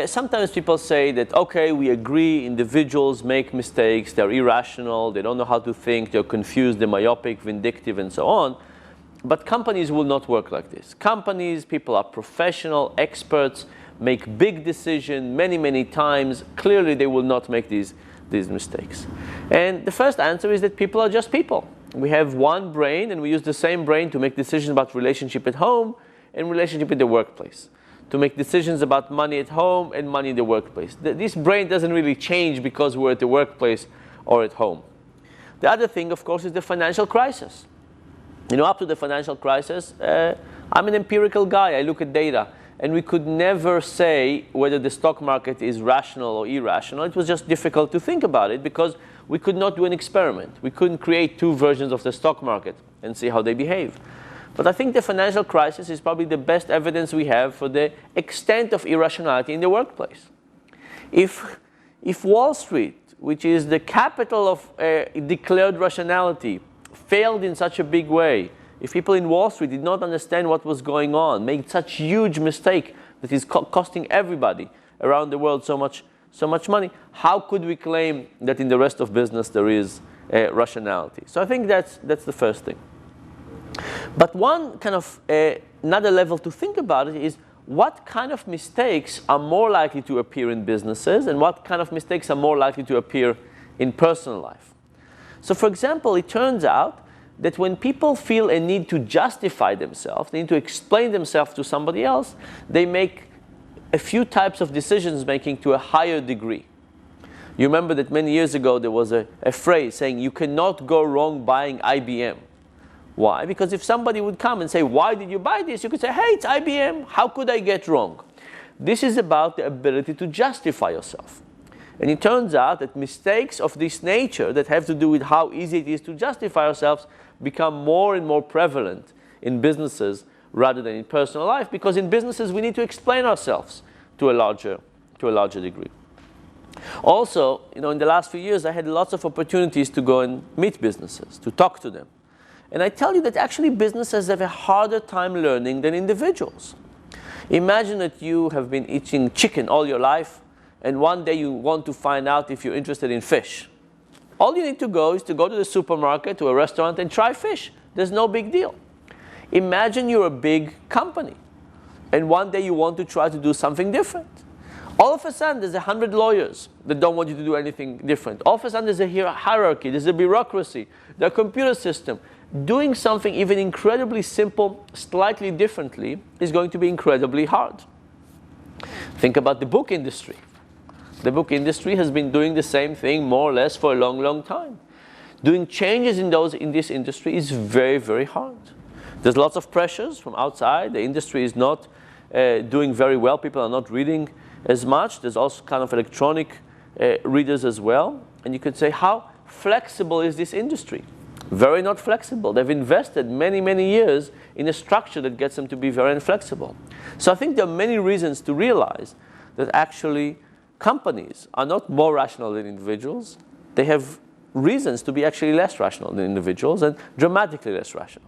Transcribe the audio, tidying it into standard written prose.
sometimes people say that, okay, we agree individuals make mistakes, they're irrational, they don't know how to think, they're confused, they're myopic, vindictive, and so on. But companies will not work like this. Companies, people are professional, experts, make big decisions many, many times. Clearly, they will not make these mistakes. And the first answer is that people are just people. We have one brain, and we use the same brain to make decisions about relationship at home and relationship in the workplace, to make decisions about money at home and money in the workplace. This brain doesn't really change because we're at the workplace or at home. The other thing, of course, is the financial crisis. You know, up to the financial crisis, I'm an empirical guy. I look at data. And we could never say whether the stock market is rational or irrational. It was just difficult to think about it because we could not do an experiment. We couldn't create two versions of the stock market and see how they behave. But I think the financial crisis is probably the best evidence we have for the extent of irrationality in the workplace. If Wall Street, which is the capital of declared rationality, failed in such a big way, if people in Wall Street did not understand what was going on, made such huge mistake that is costing everybody around the world so much money, how could we claim that in the rest of business there is rationality? So I think that's the first thing. But one kind of another level to think about it is what kind of mistakes are more likely to appear in businesses and what kind of mistakes are more likely to appear in personal life. So for example, it turns out that when people feel a need to justify themselves, they need to explain themselves to somebody else, they make a few types of decisions making to a higher degree. You remember that many years ago there was a phrase saying you cannot go wrong buying IBM. Why? Because if somebody would come and say, why did you buy this? You could say, hey, it's IBM. How could I get wrong? This is about the ability to justify yourself. And it turns out that mistakes of this nature that have to do with how easy it is to justify ourselves become more and more prevalent in businesses rather than in personal life, because in businesses we need to explain ourselves to a larger degree. Also, in the last few years I had lots of opportunities to go and meet businesses, to talk to them. And I tell you that actually businesses have a harder time learning than individuals. Imagine that you have been eating chicken all your life and one day you want to find out if you're interested in fish. All you need to go is to go to the supermarket, to a restaurant, and try fish. There's no big deal. Imagine you're a big company, and one day you want to try to do something different. All of a sudden, there's 100 lawyers that don't want you to do anything different. All of a sudden, there's a hierarchy, there's a bureaucracy, there's a computer system. Doing something even incredibly simple, slightly differently, is going to be incredibly hard. Think about the book industry. The book industry has been doing the same thing more or less for a long, long time. Doing changes in this industry is very, very hard. There's lots of pressures from outside. The industry is not doing very well. People are not reading as much. There's also kind of electronic readers as well. And you could say, how flexible is this industry? Very not flexible. They've invested many, many years in a structure that gets them to be very inflexible. So I think there are many reasons to realize that actually companies are not more rational than individuals. They have reasons to be actually less rational than individuals and dramatically less rational.